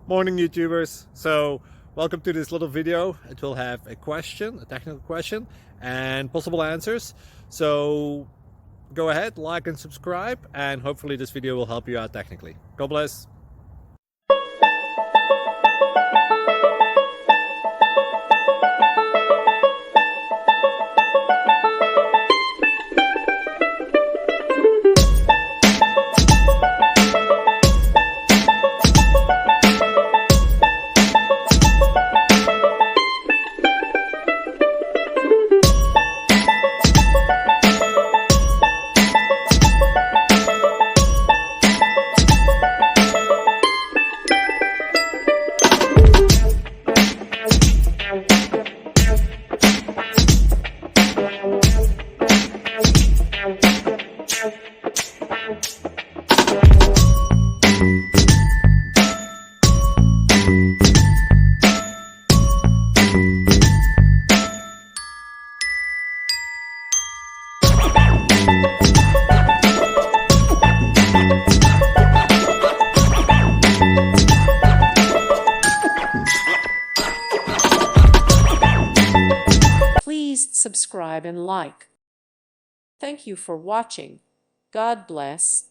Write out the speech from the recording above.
Morning YouTubers. So welcome to this little video. It will have a question, a technical question, and possible answers. So go ahead, like and subscribe, and hopefully this video will help you out technically. God bless. Please subscribe and like. Thank you for watching. God bless.